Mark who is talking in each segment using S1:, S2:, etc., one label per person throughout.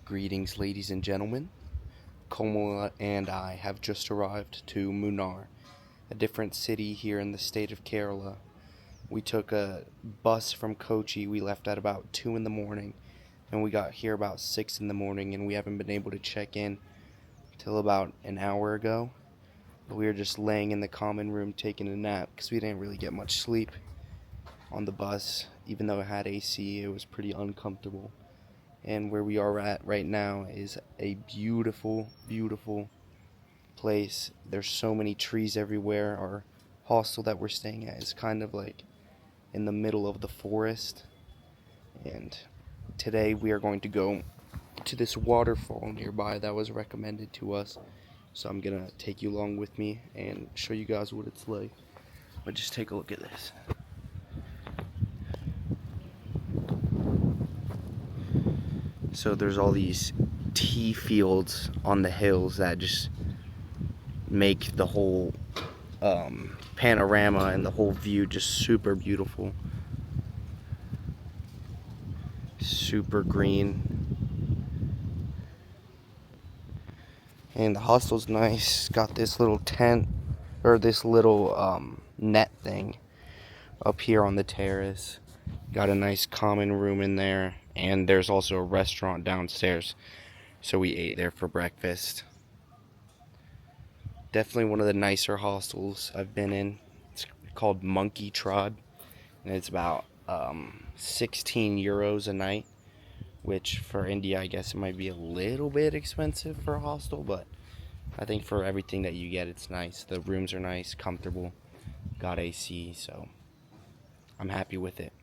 S1: Greetings, ladies and gentlemen. Komell and I have just arrived to Munnar, a different city here in the state of Kerala. We took a bus from Kochi. We left at about 2 in the morning, and we got here about 6 in the morning, and we haven't been able to check in till about an hour ago. We were just laying in the common room taking a nap because we didn't really get much sleep on the bus. Even though it had AC, it was pretty uncomfortable. And where we are at right now is a beautiful, beautiful place. There's so many trees everywhere. Our hostel that we're staying at is kind of like in the middle of the forest. And today we are going to go to this waterfall nearby that was recommended to us. So I'm gonna take you along with me and show you guys what it's like. But just take a look at this. So there's all these tea fields on the hills that just make the whole panorama and the whole view just super beautiful. Super green. And the hostel's nice. Got this little tent, or this little net thing up here on the terrace. Got a nice common room in there. And there's also a restaurant downstairs. So we ate there for breakfast. Definitely one of the nicer hostels I've been in. It's called Monkey Tribe. And it's about 16 euros a night. Which for India, I guess it might be a little bit expensive for a hostel. But I think for everything that you get, it's nice. The rooms are nice, comfortable. Got AC, so I'm happy with it.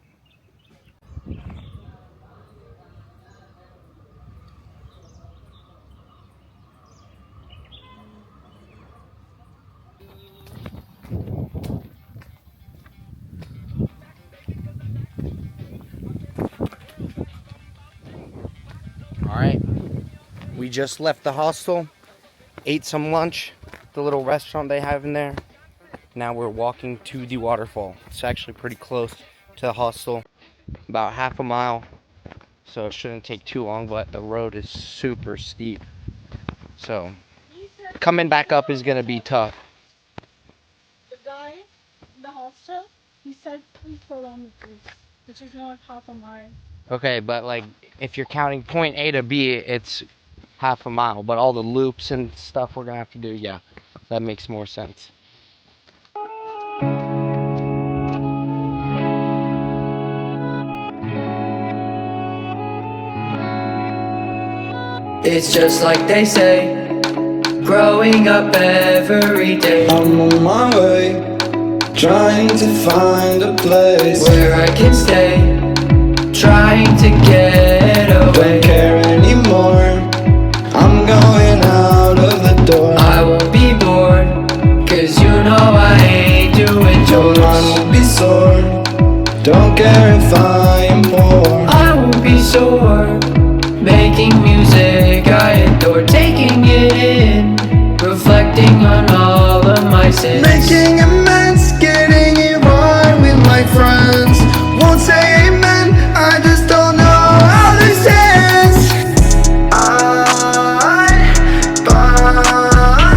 S1: Alright, we just left the hostel, ate some lunch, the little restaurant they have in there. Now we're walking to the waterfall. It's actually pretty close to the hostel, about half a mile, so it shouldn't take too long, but the road is super steep. So, coming back up is going to be tough.
S2: The guy in the hostel, he said 3 kilometers, which is not half a mile.
S1: Okay, but like, if you're counting point A to B, it's half a mile. But all the loops and stuff we're gonna have to do, yeah, that makes more sense.
S3: It's just like they say, growing up every day.
S4: I'm on my way, trying to find a place
S3: where I can stay, trying to get away.
S4: Don't care anymore, I'm going out of the door.
S3: I won't be bored, cause you know I ain't doing
S4: Your
S3: chores.
S4: mind won't be sore, don't care if I am poor.
S3: I won't be sore, making music I adore. Taking it in, reflecting on all of my sins.
S4: Making amends, getting it right with my friends. Won't say amen, I just don't know how this ends. I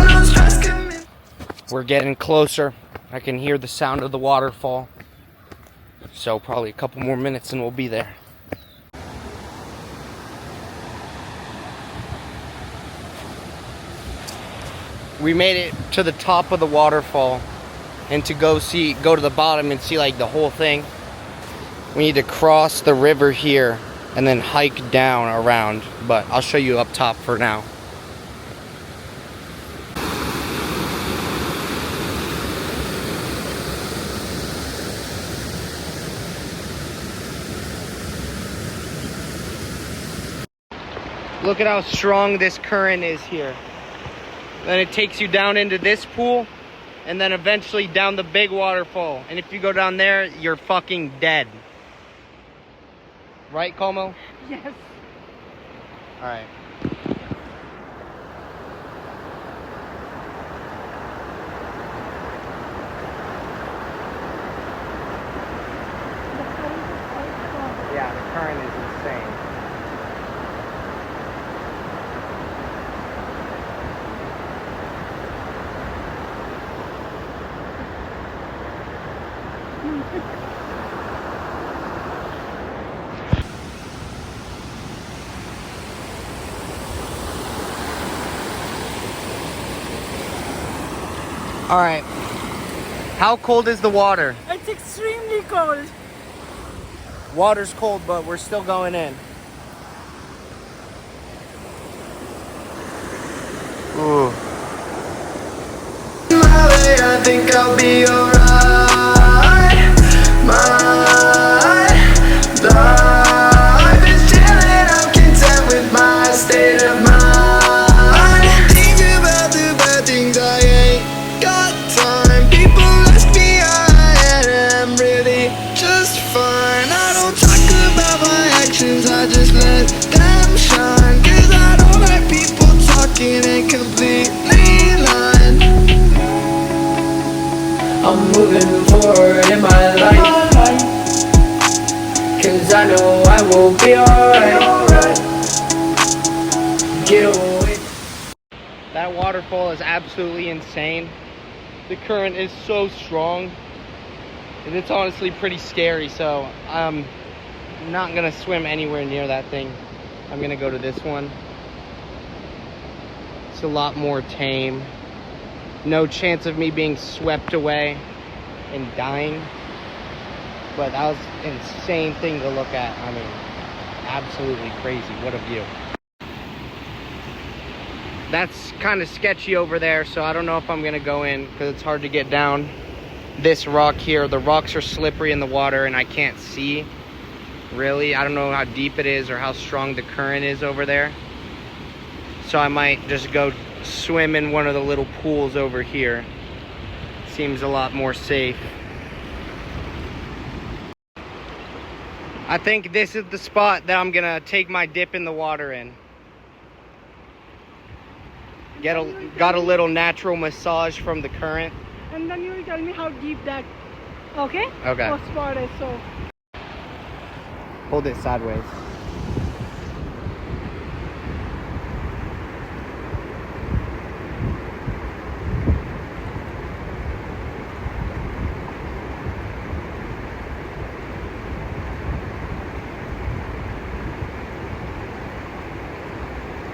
S4: don't stress commit.
S1: We're getting closer. I can hear the sound of the waterfall. So probably a couple more minutes and we'll be there. We made it to the top of the waterfall, and to go to the bottom and see like the whole thing, we need to cross the river here and then hike down around, but I'll show you up top for now. Look at how strong this current is here. Then it takes you down into this pool, and then eventually down the big waterfall. And if you go down there, you're fucking dead. Right, Komell?
S2: Yes.
S1: Alright. Yeah, the current is insane. All right. How cold is the water?
S2: It's extremely cold.
S1: Water's cold, but we're still going in. Ooh.
S4: My way, I think I'll be alright. My life is chilling, I'm content with my state of mind. Think about the bad things, I ain't got time. People ask me how I am, really just fine. I don't talk about my actions, I just let them shine. Cause I don't like people talking and completely lying.
S3: I'm moving forward in my life, cause I know I will be alright. Get away.
S1: That waterfall is absolutely insane. The current is so strong, and it's honestly pretty scary, so I'm not gonna swim anywhere near that thing. I'm gonna go to this one. It's a lot more tame. No chance of me being swept away and dying. But that was an insane thing to look at. I mean, absolutely crazy. What a view. That's kind of sketchy over there, so I don't know if I'm gonna go in because it's hard to get down this rock here. The rocks are slippery in the water and I can't see really. I don't know how deep it is or how strong the current is over there. So I might just go swim in one of the little pools over here. Seems a lot more safe. I think this is the spot that I'm gonna take my dip in the water in. Got a little natural massage from the current.
S2: And then you will tell me how deep that, okay?
S1: Okay.
S2: What spot is so.
S1: Hold it sideways.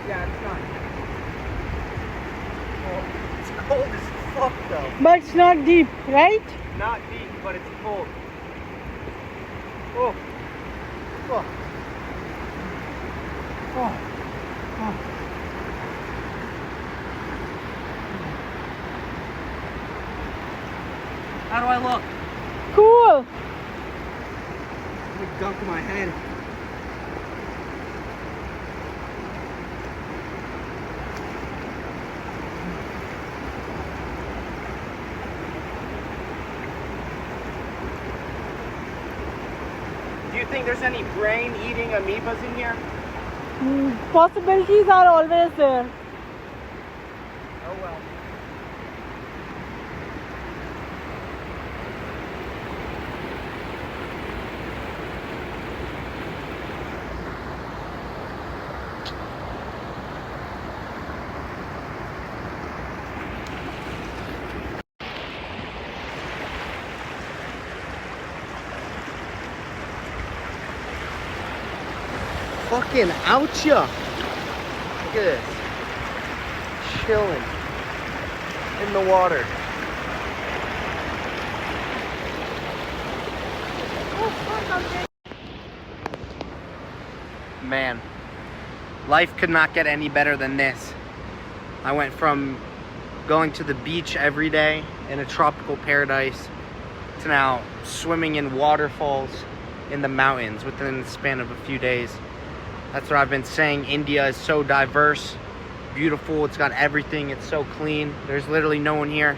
S1: Yeah, it's not. Well, it's cold as fuck though.
S2: But it's not deep, right?
S1: Not deep, but it's cold. Oh. Oh. Oh. Oh. How do I look?
S2: Cool.
S1: Let me dunk my head. Do you think there's any brain-eating amoebas in here?
S2: Possibilities are always there.
S1: Oh well. Fucking out ya! Look at this. Chilling in the water. Man, life could not get any better than this. I went from going to the beach every day in a tropical paradise to now swimming in waterfalls in the mountains within the span of a few days. That's what I've been saying. India is so diverse, beautiful. It's got everything. It's so clean. There's literally no one here.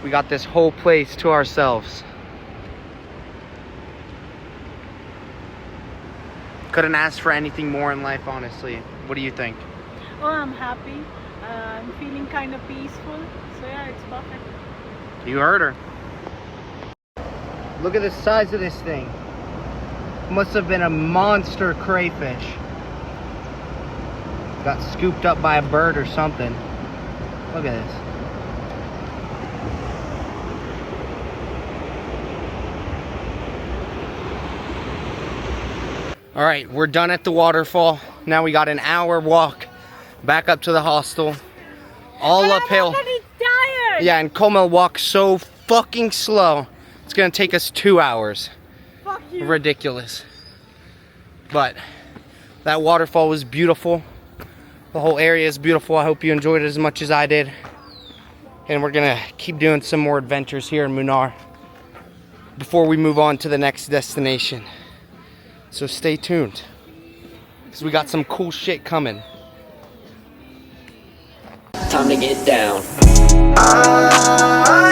S1: We got this whole place to ourselves. Couldn't ask for anything more in life, honestly. What do you think?
S2: Oh, I'm happy. I'm feeling kind of peaceful. So yeah, it's perfect.
S1: You heard her. Look at the size of this thing. Must have been a monster crayfish. Got scooped up by a bird or something. Look at this. All right, we're done at the waterfall. Now we got an hour walk back up to the hostel. All uphill.
S2: I'm already tired.
S1: Yeah, and Komell walks so fucking slow. It's gonna take us 2 hours.
S2: Fuck you.
S1: Ridiculous. But that waterfall was beautiful. The whole area is beautiful. I hope you enjoyed it as much as I did. And we're gonna keep doing some more adventures here in Munnar before we move on to the next destination. So stay tuned, because we got some cool shit coming.
S3: Time to get down.
S4: I